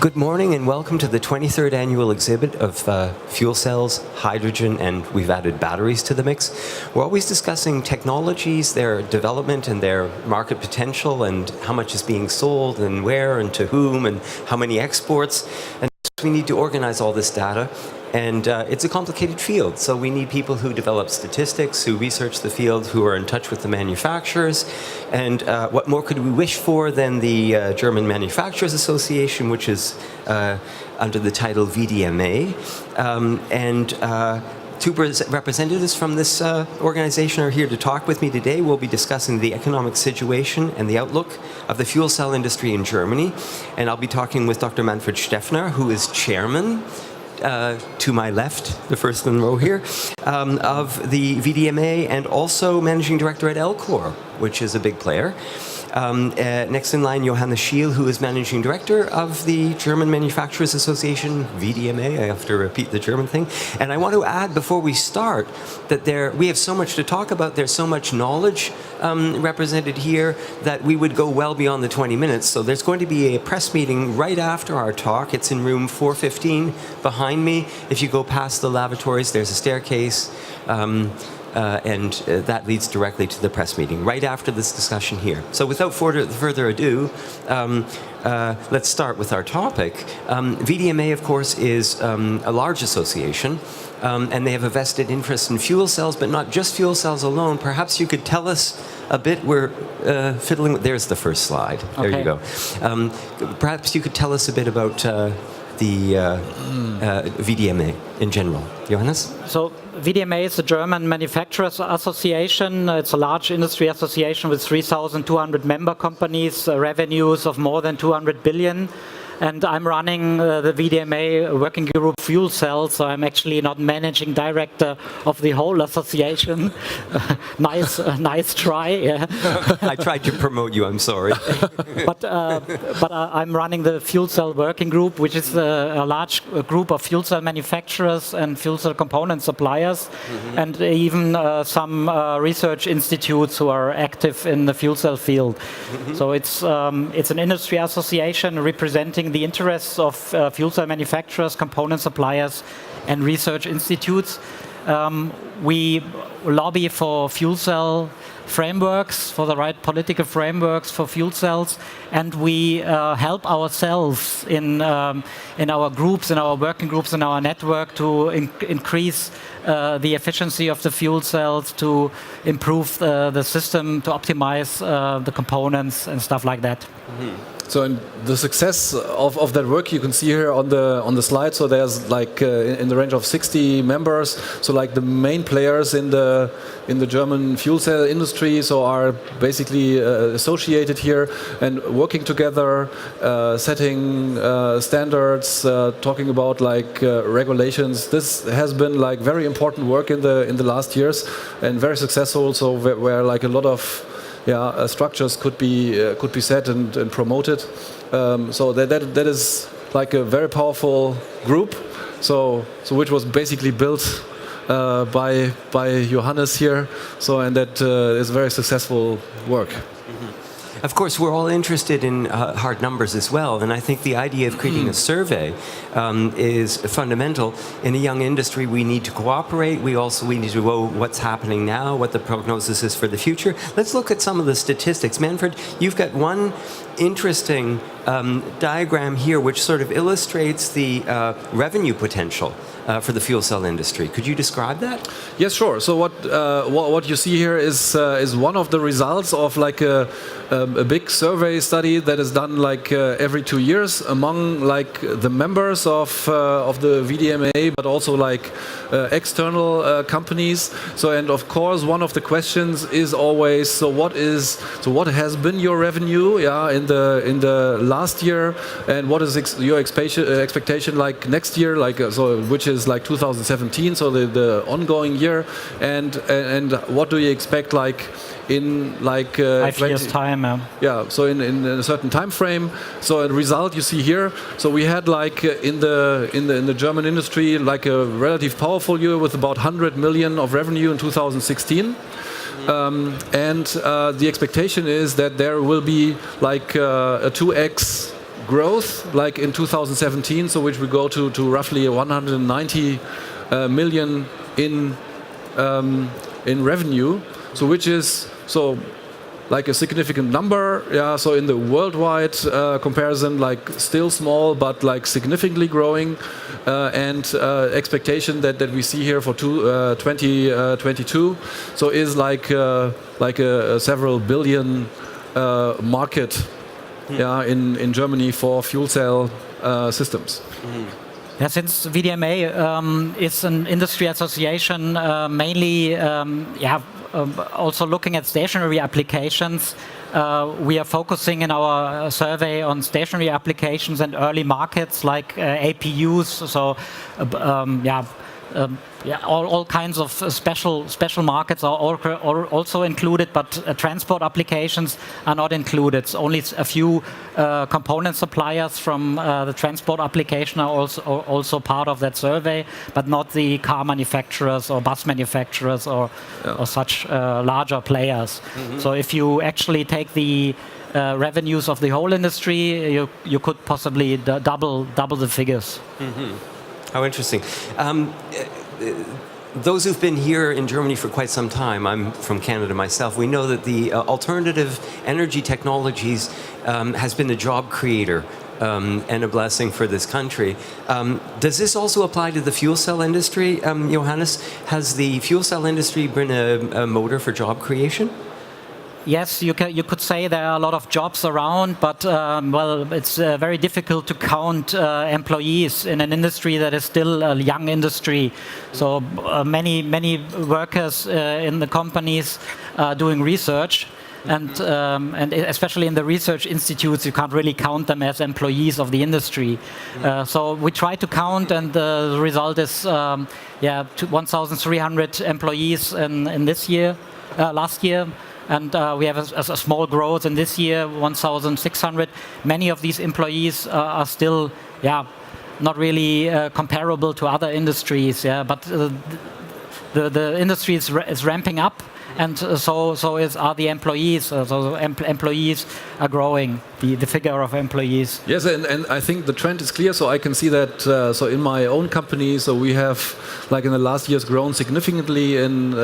Good morning and welcome to the 23rd annual exhibit of fuel cells, hydrogen, and we've added batteries to the mix. We're always discussing technologies, their development and their market potential and how much is being sold and where and to whom and how many exports. And we need to organize all this data. And it's a complicated field, so we need people who develop statistics, who research the field, who are in touch with the manufacturers. And what more could we wish for than the German Manufacturers Association, which is under the title VDMA. Two representatives from this organization are here to talk with me today. We'll be discussing the economic situation and the outlook of the fuel cell industry in Germany. And I'll be talking with Dr. Manfred Stefener, who is chairman, to my left, the first in the row here, of the VDMA and also managing director at Elcore, which is a big player. Next in line, Johannes Schiel, who is managing director of the German Manufacturers Association, VDMA. I have to repeat the German thing. And I want to add before we start that we have so much to talk about. There's so much knowledge represented here that we would go well beyond the 20 minutes. So there's going to be a press meeting right after our talk. It's in room 415 behind me. If you go past the lavatories, there's a staircase. And that leads directly to the press meeting, right after this discussion here. So without further ado, let's start with our topic. VDMA, of course, is a large association, and they have a vested interest in fuel cells, but not just fuel cells alone. Perhaps you could tell us a bit, we're fiddling with, there's the first slide, there you go. Perhaps you could tell us a bit about the VDMA in general. Johannes? So VDMA is the German Manufacturers Association. It's a large industry association with 3,200 member companies, revenues of more than 200 billion. And I'm running the VDMA working group fuel cells, so I'm actually not managing director of the whole association. Nice try. Yeah. I tried to promote you, I'm sorry. but I'm running the fuel cell working group, which is a large group of fuel cell manufacturers and fuel cell component suppliers, and even some research institutes who are active in the fuel cell field. So it's an industry association representing the interests of fuel cell manufacturers, component suppliers, and research institutes. We lobby for fuel cell frameworks, for the right political frameworks for fuel cells, and we help ourselves in our groups, in our working groups, in our network to increase the efficiency of the fuel cells, to improve the system, to optimize the components and stuff like that. So in the success of that work you can see here on the slide. So there's like in the range of 60 members. So like the main players in the German fuel cell industry, so are basically associated here and working together, setting standards, talking about like regulations. This has been like very important work in the last years and very successful. So where like a lot of structures could be set and promoted. So that is like a very powerful group. So which was basically built by Johannes here. So and that is very successful work. Of course, we're all interested in hard numbers as well, and I think the idea of creating a survey is fundamental. In a young industry, we need to cooperate. We need to know what's happening now, what the prognosis is for the future. Let's look at some of the statistics. Manfred, you've got one interesting diagram here which sort of illustrates the revenue potential for the fuel cell industry. Could you describe that? Yes, sure. So what you see here is one of the results of like a big survey study that is done like every 2 years among like the members of the VDMA, but also like external companies. So and of course one of the questions is always what has been your revenue in the last year, and what is your expectation like next year, like which is like 2017, so the ongoing year, and what do you expect like in like 5 years time? So in a certain time frame. So a result you see here. So we had like in the German industry like a relative powerful year with about 100 million of revenue in 2016. And the expectation is that there will be like a 2x growth, like in 2017, so which we go to roughly 190 million in revenue, so which is like a significant number, yeah. So in the worldwide comparison, like still small, but like significantly growing, and expectation that we see here for 2022, so is like a several billion market, yeah, in Germany for fuel cell systems. Yeah, since VDMA is an industry association, mainly also looking at stationary applications, we are focusing in our survey on stationary applications and early markets like APUs. So, all kinds of special markets are also included, but transport applications are not included. It's only a few component suppliers from the transport application are also part of that survey, but not the car manufacturers or bus manufacturers or such larger players. So if you actually take the revenues of the whole industry, you could possibly double the figures. How interesting. Those who've been here in Germany for quite some time, I'm from Canada myself, we know that the alternative energy technologies has been a job creator and a blessing for this country. Does this also apply to the fuel cell industry, Johannes? Has the fuel cell industry been a motor for job creation? Yes, you could say there are a lot of jobs around, but well, it's very difficult to count employees in an industry that is still a young industry. So many workers in the companies are doing research, and especially in the research institutes, you can't really count them as employees of the industry. So we try to count, and the result is 1,300 employees in this year, last year. And we have a small growth in this year, 1,600. Many of these employees are still, not really comparable to other industries. Yeah, but the industry is ramping up, and so are the employees. So employees are growing. The figure of employees. Yes, and I think the trend is clear. So I can see that. So in my own company, so we have, like in the last years, grown significantly in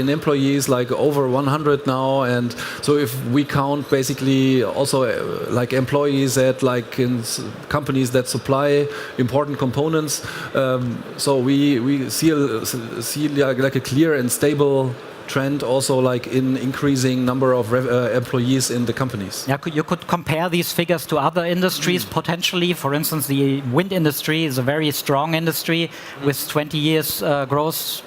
employees, like over 100 now. And so if we count basically also like employees at like in companies that supply important components, so we see like a clear and stable trend also like in increasing number of employees in the companies. Yeah, you could compare these figures to other industries potentially. For instance, the wind industry is a very strong industry with 20 years growth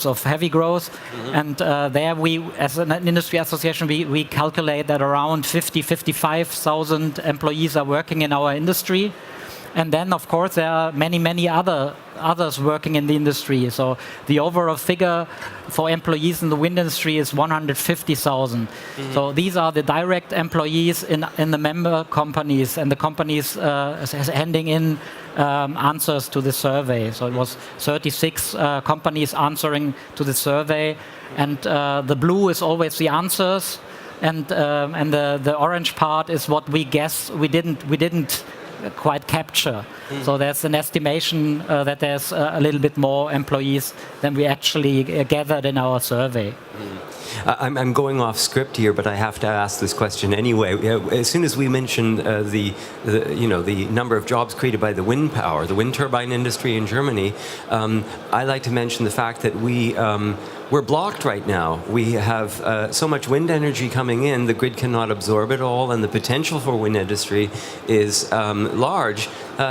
of heavy growth, and there we, as an industry association, we calculate that around 55,000 employees are working in our industry. And then, of course, there are many others working in the industry. So the overall figure for employees in the wind industry is 150,000. So these are the direct employees in the member companies, and the companies handing in answers to the survey. So it was 36 companies answering to the survey, and the blue is always the answers, and the orange part is what we guess we didn't quite capture. So there's an estimation that there's a little bit more employees than we actually gathered in our survey. I'm going off script here, but I have to ask this question anyway. As soon as we mention the number of jobs created by the wind power, the wind turbine industry in Germany, I like to mention the fact that we're blocked right now. We have so much wind energy coming in, the grid cannot absorb it all, and the potential for wind industry is large.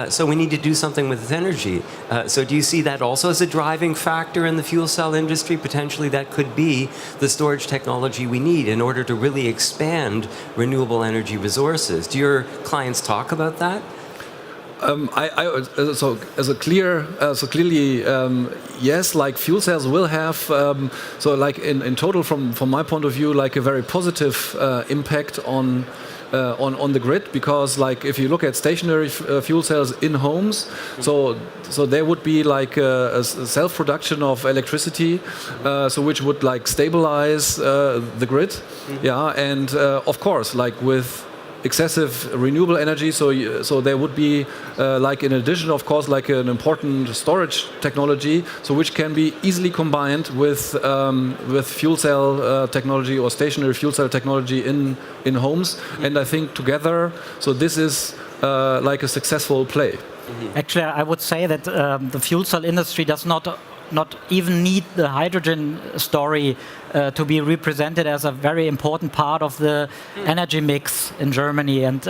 So we need to do something with this energy. So do you see that also as a driving factor in the fuel cell industry? Potentially that could be the storage technology we need in order to really expand renewable energy resources. Do your clients talk about that? Clearly, yes. Like fuel cells will have, so like in total, from my point of view, like a very positive impact on the grid, because like if you look at stationary fuel cells in homes, so there would be like a self-production of electricity, so which would like stabilize the grid, and of course like with excessive renewable energy. So there would be like in addition, of course, like an important storage technology, so which can be easily combined with fuel cell technology or stationary fuel cell technology in homes. And I think together, so this is like a successful play. Actually, I would say that the fuel cell industry does not even need the hydrogen story to be represented as a very important part of the energy mix in Germany. And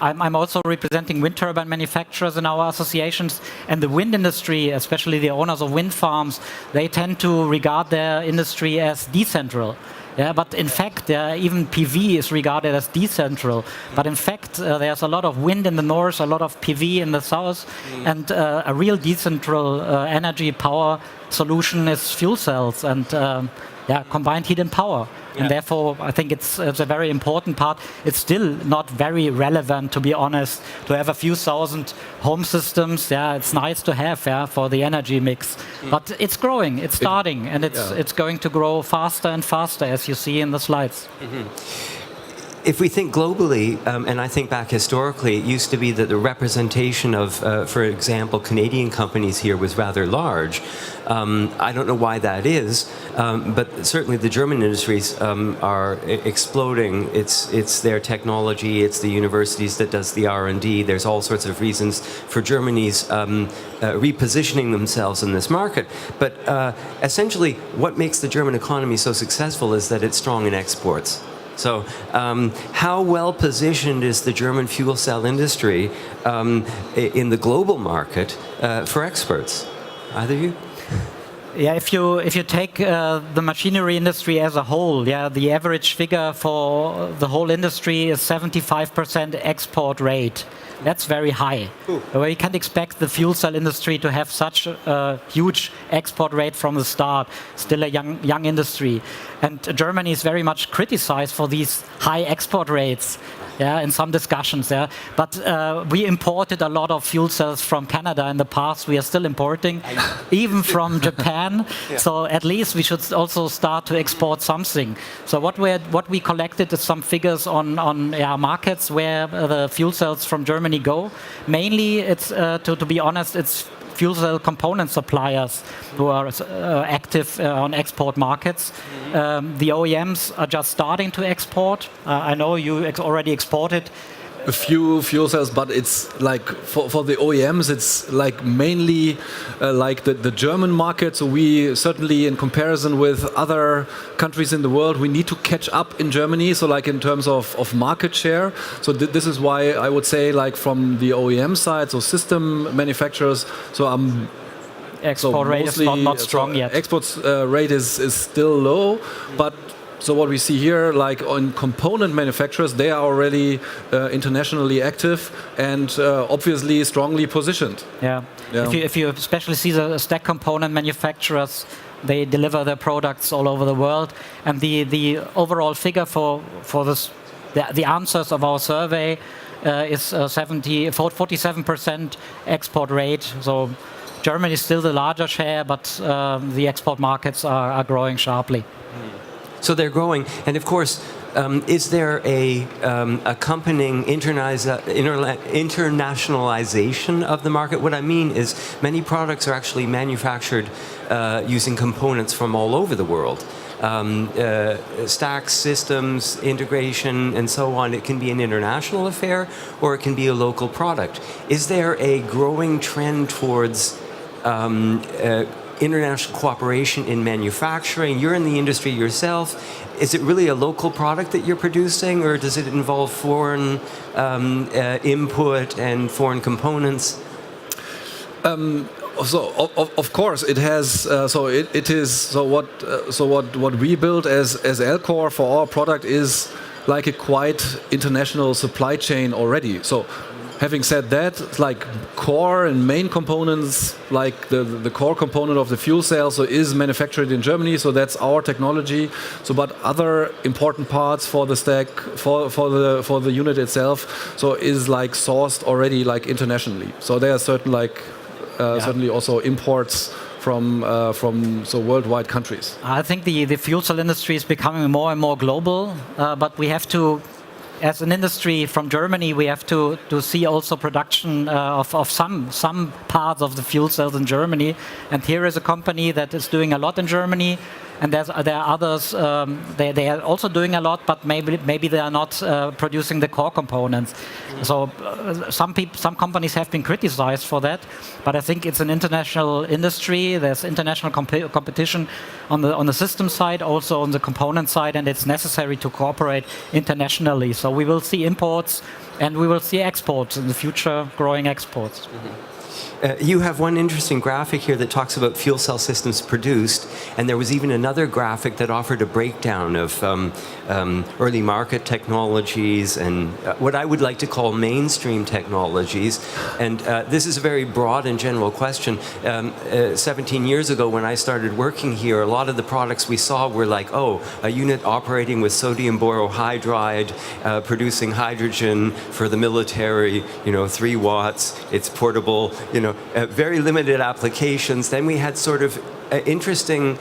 I'm also representing wind turbine manufacturers in our associations, and the wind industry, especially the owners of wind farms, they tend to regard their industry as decentral. Yeah, but in fact, even PV is regarded as decentral. But in fact, there's a lot of wind in the north, a lot of PV in the south, and a real decentral energy power solution is fuel cells and combined heat and power. Yeah. And therefore, I think it's a very important part. It's still not very relevant, to be honest, to have a few thousand home systems. Yeah, it's nice to have for the energy mix. But it's growing, it's starting, and it's going to grow faster and faster, as you see in the slides. If we think globally, and I think back historically, it used to be that the representation of, for example, Canadian companies here was rather large. I don't know why that is, but certainly the German industries are exploding. It's their technology, it's the universities that does the R&D. There's all sorts of reasons for Germany's repositioning themselves in this market. But essentially, what makes the German economy so successful is that it's strong in exports. So how well positioned is the German fuel cell industry in the global market for exports? Either of you? Yeah, if you take the machinery industry as a whole, the average figure for the whole industry is 75% export rate. That's very high. Well, you can't expect the fuel cell industry to have such a huge export rate from the start. Still a young industry. And Germany is very much criticized for these high export rates. Yeah, in some discussions, but we imported a lot of fuel cells from Canada in the past. We are still importing, even from Japan. So at least we should also start to export something. So what we collected is some figures on markets where the fuel cells from Germany go. Mainly, it's to be honest, it's fuel cell component suppliers who are active on export markets. The OEMs are just starting to export. I know you already exported a few fuel cells, but it's like for the OEMs, it's like mainly like the German market. So we certainly, in comparison with other countries in the world, we need to catch up in Germany. So like in terms of market share. So this is why I would say like from the OEM side, so system manufacturers. So export rate is not strong yet. Export rate is still low, but. So what we see here, like on component manufacturers, they are already internationally active and obviously strongly positioned. Yeah. If you especially see the stack component manufacturers, they deliver their products all over the world, and the overall figure for this, the answers of our survey is 47% export rate. So Germany is still the larger share, but the export markets are growing sharply. So they're growing, and of course, is there a accompanying internationalization of the market? What I mean is, many products are actually manufactured using components from all over the world. Stacks, systems, integration, and so on. It can be an international affair, or it can be a local product. Is there a growing trend towards international cooperation in manufacturing? You're in the industry yourself. Is it really a local product that you're producing, or does it involve foreign input and foreign components? So of course it has. So it is. So what we build as Elcore for our product is like a quite international supply chain already. So. Having said that, like core and main components, like the core component of the fuel cell, so is manufactured in Germany. So that's our technology. So, but other important parts for the stack, for the unit itself, so is like sourced already like internationally. So there are certain like certainly also imports from worldwide countries. I think the fuel cell industry is becoming more and more global, but we have to as an industry from Germany, we have to see also production of some parts of the fuel cells in Germany. And here is a company that is doing a lot in Germany. And there are others, they are also doing a lot, but maybe they are not producing the core components. So some companies have been criticized for that, but I think it's an international industry. There's international competition on the system side, also on the component side, and it's necessary to cooperate internationally. So we will see imports and we will see exports in the future, growing exports. You have one interesting graphic here that talks about fuel cell systems produced, and there was even another graphic that offered a breakdown of early market technologies and what I would like to call mainstream technologies. And this is a very broad and general question. 17 years ago when I started working here, a lot of the products we saw were like, oh, a unit operating with sodium borohydride, producing hydrogen for the military, 3 watts, it's portable, very limited applications. Then we had sort of interesting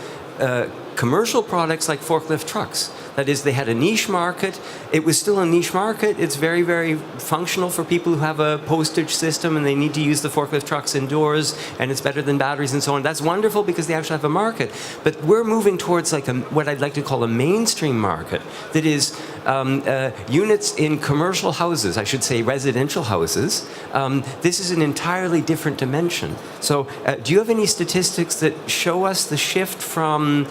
commercial products like forklift trucks. That is, they had a niche market. It was still a niche market. It's very, very functional for people who have a postage system and they need to use the forklift trucks indoors, and it's better than batteries and so on. That's wonderful because they actually have a market. But we're moving towards like what I'd like to call a mainstream market. That is, units in commercial houses, I should say residential houses. This is an entirely different dimension. So do you have any statistics that show us the shift from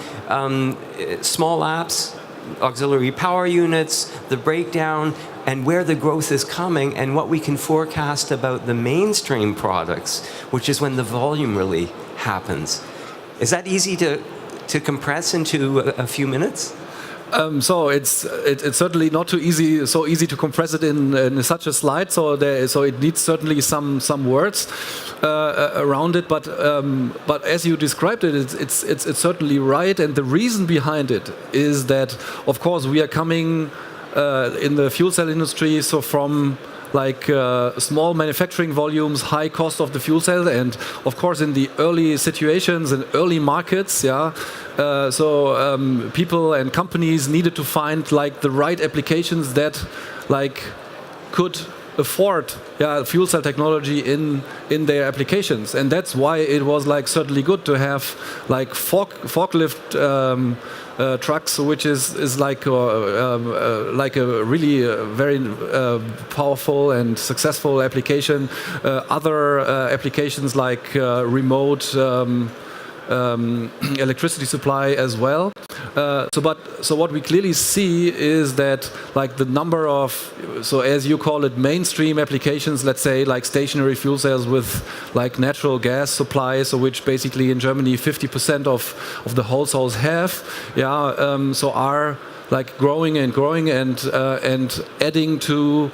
small apps, auxiliary power units, the breakdown, and where the growth is coming, and what we can forecast about the mainstream products, which is when the volume really happens? Is that easy to compress into a few minutes? So it's certainly not so easy to compress it in such a slide. So it needs certainly some words around it. But as you described it, it's certainly right. And the reason behind it is that, of course, we are coming in the fuel cell industry so from like small manufacturing volumes, high cost of the fuel cell, and of course in the early situations and early markets, people and companies needed to find like the right applications that like could afford fuel cell technology in their applications, and that's why it was like certainly good to have like forklift trucks, which is like a really very powerful and successful application. Other applications like remote electricity supply as well. So what we clearly see is that like the number of, so as you call it, mainstream applications, let's say like stationary fuel cells with like natural gas supply, so which basically in Germany 50% of the households have, so are like growing and adding to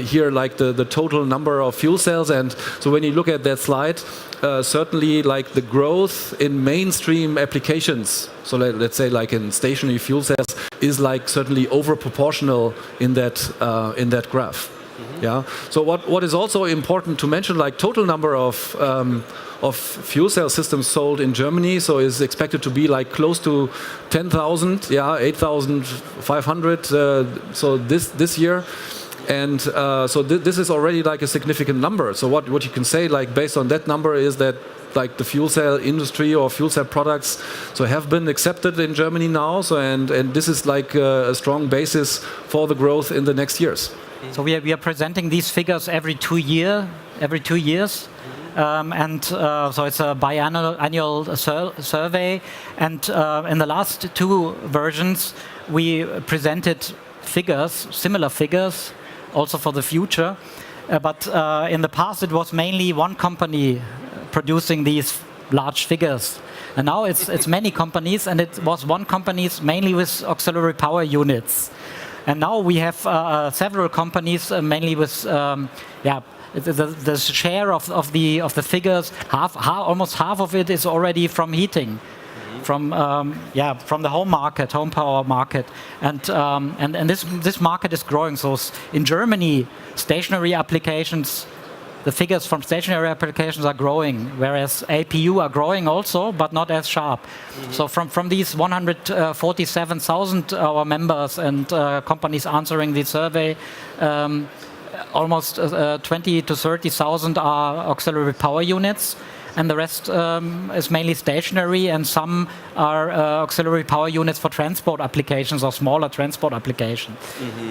here like the total number of fuel cells. And so when you look at that slide, certainly like the growth in mainstream applications, so let's say like in stationary fuel cells, is like certainly over proportional in that graph. So what is also important to mention, like total number of fuel cell systems sold in Germany, so is expected to be like close to 10,000, 8,500. So this year. And so this is already like a significant number. So what you can say, like based on that number, is that like the fuel cell industry or fuel cell products so have been accepted in Germany now. So and this is like a strong basis for the growth in the next years. So we are presenting these figures every 2 years. So it's a biannual survey. And in the last 2 versions, we presented figures, similar figures, also for the future. But in the past, it was mainly one company producing these large figures. And now it's many companies, and it was one company mainly with auxiliary power units. And now we have several companies mainly with, the share of the figures, almost half of it is already from heating. From the home power market, and this market is growing. So in Germany, stationary applications the figures from stationary applications are growing, whereas APU are growing also, but not as sharp. So from these 147,000 our members and companies answering the survey, almost 20 to 30,000 are auxiliary power units, and the rest is mainly stationary, and some are auxiliary power units for transport applications or smaller transport applications.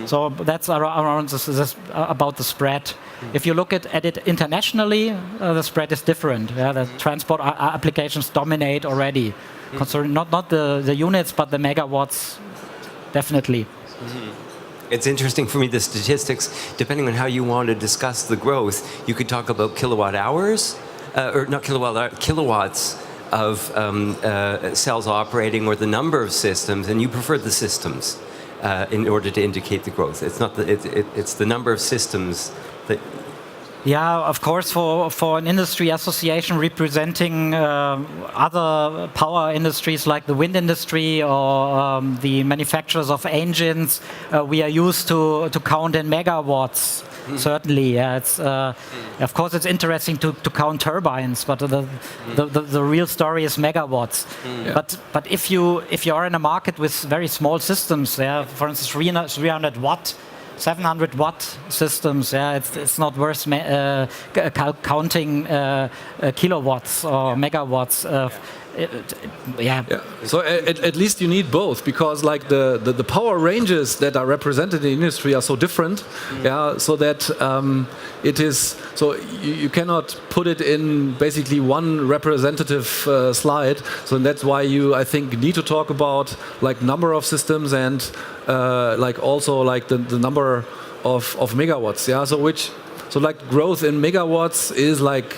So that's around this, about the spread. If you look at it internationally, the spread is different. Yeah? The transport applications dominate already, concerning not the units, but the megawatts, definitely. It's interesting for me, the statistics, depending on how you want to discuss the growth, you could talk about kilowatt hours, or not kilowatt, kilowatts of cells operating, or the number of systems, and you prefer the systems in order to indicate the growth. It's not it's the number of systems that. Yeah, of course, for an industry association representing other power industries like the wind industry or the manufacturers of engines, we are used to count in megawatts. Certainly, yeah. It's of course it's interesting to count turbines, but the real story is megawatts. But if you are in a market with very small systems, yeah, for instance 300 watt, 700 watt systems, yeah, it's not worth counting kilowatts or megawatts. Yeah. So at least you need both, because like the power ranges that are represented in the industry are so different. Yeah. So that it is so you cannot put it in basically one representative slide. So that's why you, I think, need to talk about like number of systems and like also like the number of megawatts. Yeah. So like growth in megawatts is like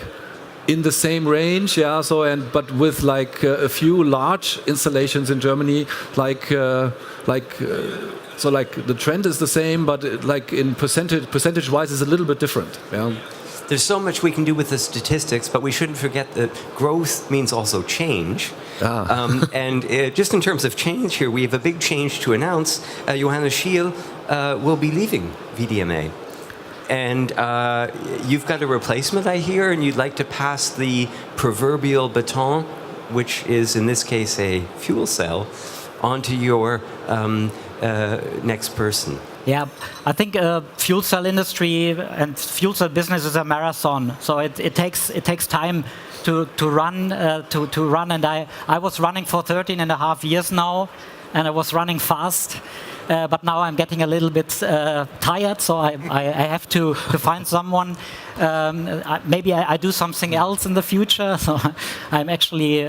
in the same range, yeah. So but with like a few large installations in Germany, so like the trend is the same, but like in percentage-wise, is a little bit different. Yeah. There's so much we can do with the statistics, but we shouldn't forget that growth means also change. And just in terms of change here, we have a big change to announce. Johannes Schiel will be leaving VDMA. And you've got a replacement, I hear, and you'd like to pass the proverbial baton, which is in this case a fuel cell, onto your next person. Yeah, I think fuel cell industry and fuel cell business is a marathon. So it takes time to run. And I was running for 13 and a half years now, and I was running fast. But now I'm getting a little bit tired, so I have to find someone. Maybe I do something else in the future. So I'm actually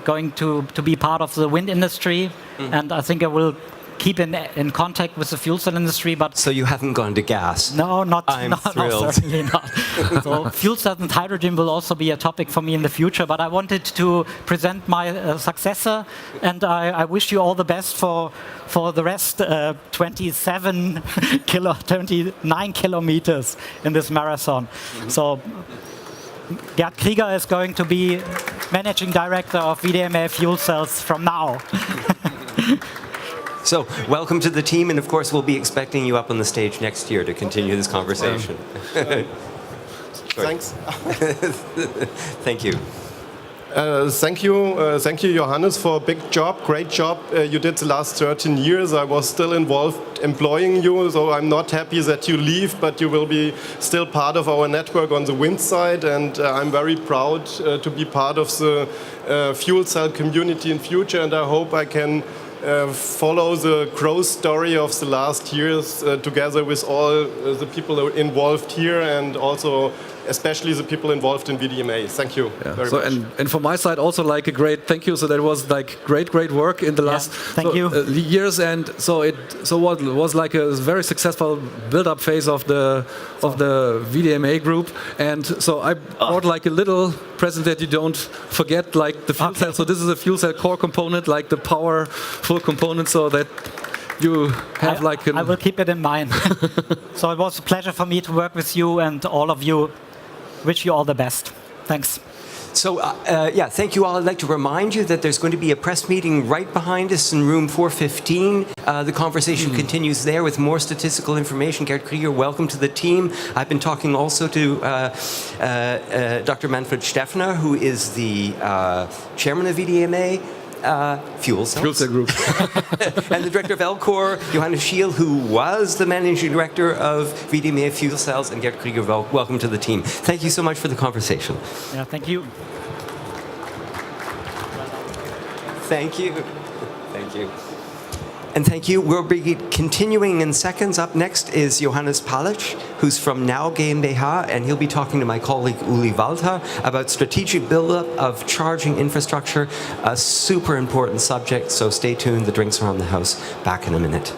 going to be part of the wind industry, and I think I will keep in contact with the fuel cell industry. But so you haven't gone to gas? No, I'm thrilled. No, certainly not. So fuel cells and hydrogen will also be a topic for me in the future. But I wanted to present my successor, and I wish you all the best for the rest 29 kilometers in this marathon. So Gerd Krieger is going to be managing director of VDMA Fuel Cells from now. So, welcome to the team, and of course we'll be expecting you up on the stage next year to continue this conversation. Thanks. Thank you. Thank you, Johannes, for a big job, great job you did the last 13 years. I was still involved employing you, so I'm not happy that you leave, but you will be still part of our network on the wind side, and I'm very proud to be part of the fuel cell community in future, and I hope I can follow the growth story of the last years together with all the people involved here, and also especially the people involved in VDMA. Thank you very much. And from my side also like a great thank you. So that was like great work in the last years, and so it was like a very successful build-up phase of the VDMA group. And so I brought like a little present that you don't forget, like the fuel cell. So this is a fuel cell core component, like the powerful component, so that you have I will keep it in mind. So it was a pleasure for me to work with you, and all of you. Wish you all the best. Thanks. So, yeah, thank you all. I'd like to remind you that there's going to be a press meeting right behind us in room 415. The conversation continues there with more statistical information. Gerd Krieger, welcome to the team. I've been talking also to Dr. Manfred Stefener, who is the chairman of VDMA. Fuel cells. Fuel cell group. And the director of Elcore, Johannes Schiel, who was the managing director of VDMA Fuel Cells, and Gerd Krieger, welcome to the team. Thank you so much for the conversation. Yeah, thank you. Thank you. Thank you. And thank you. We'll be continuing in seconds. Up next is Johannes Palic, who's from Now GmbH, and he'll be talking to my colleague Uli Walter about strategic build-up of charging infrastructure, a super important subject, so stay tuned. The drinks are on the house. Back in a minute.